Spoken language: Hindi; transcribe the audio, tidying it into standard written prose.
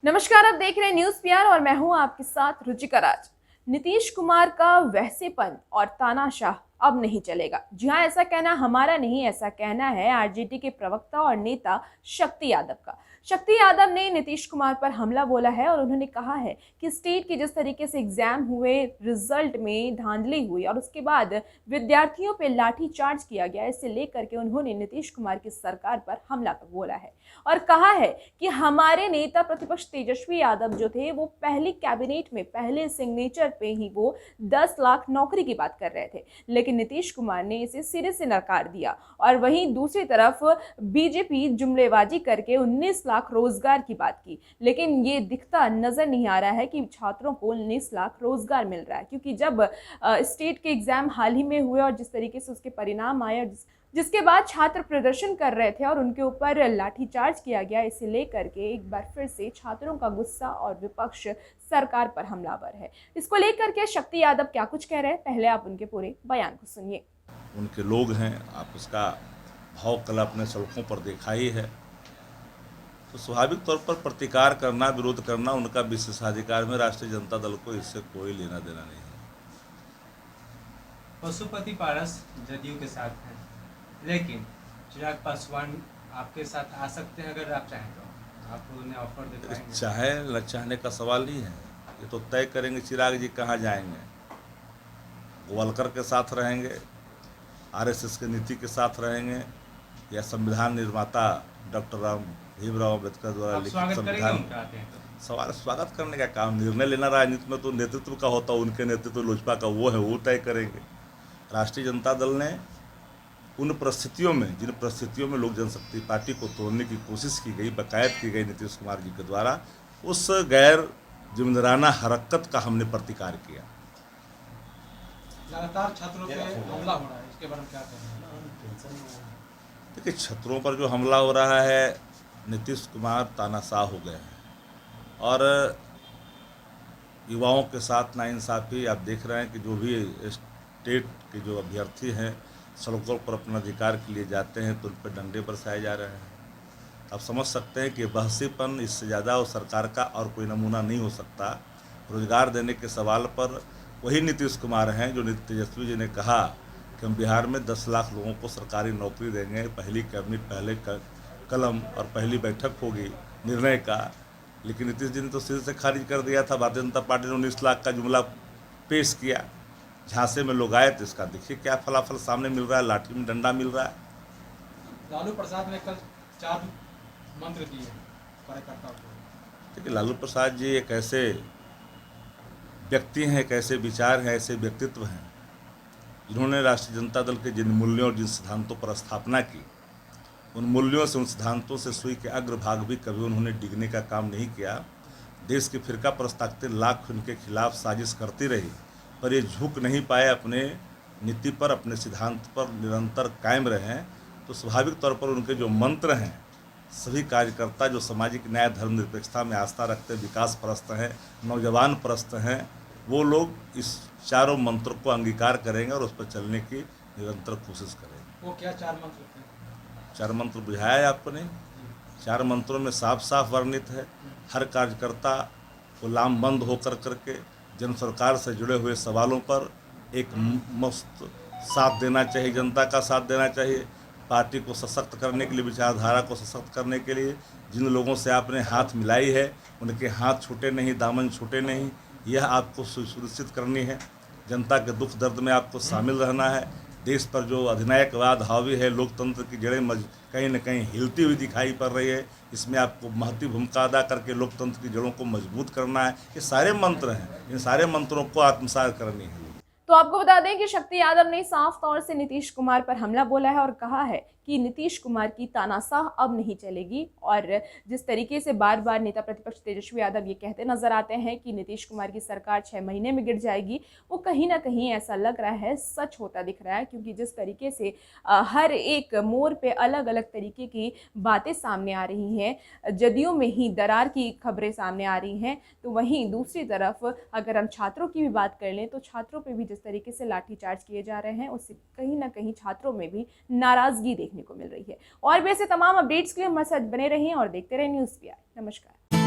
नमस्कार, आप देख रहे हैं न्यूज पीआर और मैं हूं आपके साथ रुचिका राज। नीतीश कुमार का वैसेपन और तानाशाह अब नहीं चलेगा। जी हां, ऐसा कहना हमारा नहीं, ऐसा कहना है आरजेडी के प्रवक्ता और नेता शक्ति यादव का। शक्ति यादव ने नीतीश कुमार पर हमला बोला है और उन्होंने कहा है कि स्टेट के जिस तरीके से एग्जाम हुए, रिजल्ट में धांधली हुई और उसके बाद विद्यार्थियों पे लाठी चार्ज किया गया, इसे लेकर के उन्होंने नीतीश कुमार की सरकार पर हमला बोला है और कहा है कि हमारे नेता प्रतिपक्ष तेजस्वी यादव जो थे वो पहली कैबिनेट में पहले सिग्नेचर पे ही वो 10 लाख नौकरी की बात कर रहे थे, लेकिन नीतीश कुमार ने इसे सिरे से नकार दिया। और वहीं दूसरी तरफ बीजेपी जुमलेबाजी करके 19 लाख रोजगार की बात की, लेकिन ये दिखता नजर नहीं आ रहा है कि छात्रों को 19 लाख रोजगार मिल रहा है, क्योंकि जब स्टेट के एग्जाम हाल ही में हुए और जिस तरीके से उसके परिणाम आए और जिसके बाद छात्र प्रदर्शन कर रहे थे और उनके ऊपर लाठीचार्ज किया गया, इसे लेकर के एक बार फिर से छात्रों का गुस्सा और विपक्ष सरकार पर हमलावर है। इसको लेकर के शक्ति यादव क्या कुछ कह रहे हैं, पहले आप उनके पूरे बयान को सुनिए। उनके लोग हैं, आप उसका भाव कल अपने सड़कों पर देखा ही है, तो स्वाभाविक तौर पर प्रतिकार करना, विरोध करना उनका विशेषाधिकार में राष्ट्रीय जनता दल को इससे कोई लेना देना नहीं है। पशुपति पारस जदयू के साथ हैं, लेकिन चिराग पासवान आपके साथ आ सकते हैं अगर आप चाहें तो। आप उन्हें ऑफर दे पाएंगे? चाहे न चाहने का सवाल नहीं है, ये तो तय करेंगे चिराग जी कहाँ जाएंगे। गोवालकर के साथ रहेंगे, आरएसएस के नीति के साथ रहेंगे, या संविधान निर्माता डॉक्टर भीमराव अम्बेडकर द्वारा लिखित संविधान। सवाल स्वागत करने का काम, निर्णय लेना राजनीति में तो नेतृत्व का होता है, उनके नेतृत्व लोजपा का वो है, वो तय करेंगे। राष्ट्रीय जनता दल ने उन परिस्थितियों में, जिन परिस्थितियों में लोक जनशक्ति पार्टी को तोड़ने की कोशिश की गई, बकायद की गई नीतीश कुमार जी के द्वारा, उस गैर जिम्मेदाराना हरकत का हमने प्रतिकार किया। लगातार छात्रों पे हमला हो रहा है, इसके बारे में क्या कहना है? देखिए, छात्रों पर जो हमला हो रहा है, नीतीश कुमार तानाशाह हो गए हैं और युवाओं के साथ नाइंसाफ़ी आप देख रहे हैं कि जो भी स्टेट के जो अभ्यर्थी हैं सड़कों पर अपना अधिकार के लिए जाते हैं तो उन पर डंडे बरसाए जा रहे हैं। आप समझ सकते हैं कि बहसीपन इससे ज़्यादा और सरकार का और कोई नमूना नहीं हो सकता। रोजगार देने के सवाल पर वही नीतीश कुमार हैं जो तेजस्वी जी ने कहा कि हम बिहार में 10 लाख लोगों को सरकारी नौकरी देंगे, पहली कैबिनेट, पहले कलम और पहली बैठक होगी निर्णय का, लेकिन नीतीश जी ने तो सिर से खारिज कर दिया था। भारतीय जनता पार्टी ने 19 लाख का जुमला पेश किया, झांसे में लोग आए, तो इसका देखिए क्या फलाफल सामने मिल रहा है, लाठी में डंडा मिल रहा है। लालू प्रसाद ने कल 4 मंत्र दिए कार्यकर्ताओं को। देखिए, लालू प्रसाद जी एक ऐसे व्यक्ति हैं, एक ऐसे विचार हैं, ऐसे व्यक्तित्व हैं जिन्होंने राष्ट्रीय जनता दल के जिन मूल्यों और जिन सिद्धांतों पर स्थापना की, उन मूल्यों से, उन सिद्धांतों से सुई के अग्रभाग भी कभी उन्होंने डिगने का काम नहीं किया। देश की फिरका परस्त ताकतें लाख उनके खिलाफ साजिश करती रही, पर ये झुक नहीं पाए, अपने नीति पर, अपने सिद्धांत पर निरंतर कायम रहे। तो स्वाभाविक तौर पर उनके जो मंत्र हैं, सभी कार्यकर्ता जो सामाजिक न्याय, धर्मनिरपेक्षता में आस्था रखते, विकास परस्त हैं, नौजवान परस्त हैं, वो लोग इस चारों मंत्र को अंगीकार करेंगे और उस पर चलने की निरंतर कोशिश करेंगे। वो क्या 4 मंत्र थे? 4 मंत्र बुझाया है आपको नहीं? 4 मंत्रों में साफ साफ वर्णित है, हर कार्यकर्ता को लामबंद होकर करके जन सरकार से जुड़े हुए सवालों पर एक मस्त साथ देना चाहिए, जनता का साथ देना चाहिए। पार्टी को सशक्त करने के लिए, विचारधारा को सशक्त करने के लिए जिन लोगों से आपने हाथ मिलाई है, उनके हाथ छूटे नहीं, दामन छूटे नहीं, यह आपको सुनिश्चित करनी है। जनता के दुख दर्द में आपको शामिल रहना है। देश पर जो अधिनायकवाद हावी है, लोकतंत्र की जड़ें कहीं न कहीं हिलती हुई दिखाई पड़ रही है, इसमें आपको महती भूमिका अदा करके लोकतंत्र की जड़ों को मजबूत करना है। ये सारे मंत्र हैं, इन सारे मंत्रों को आत्मसात करनी है। तो आपको बता दें कि शक्ति यादव ने साफ तौर से नीतीश कुमार पर हमला बोला है और कहा है कि नीतीश कुमार की तानाशाह अब नहीं चलेगी। और जिस तरीके से बार बार नेता प्रतिपक्ष तेजस्वी यादव ये कहते नजर आते हैं कि नीतीश कुमार की सरकार 6 महीने में गिर जाएगी, वो कहीं ना कहीं ऐसा लग रहा है, सच होता दिख रहा है, क्योंकि जिस तरीके से हर एक मोड़ पे अलग अलग तरीके की बातें सामने आ रही हैं, जदयू में ही दरार की खबरें सामने आ रही हैं, तो वहीं दूसरी तरफ अगर हम छात्रों की भी बात कर लें तो छात्रों पर भी जिस तरीके से लाठीचार्ज किए जा रहे हैं, उससे कहीं ना कहीं छात्रों में भी नाराजगी देखने को मिल रही है। और भी ऐसे तमाम अपडेट्स के लिए हमारे साथ बने रहें और देखते रहें न्यूज़ पीआर। नमस्कार।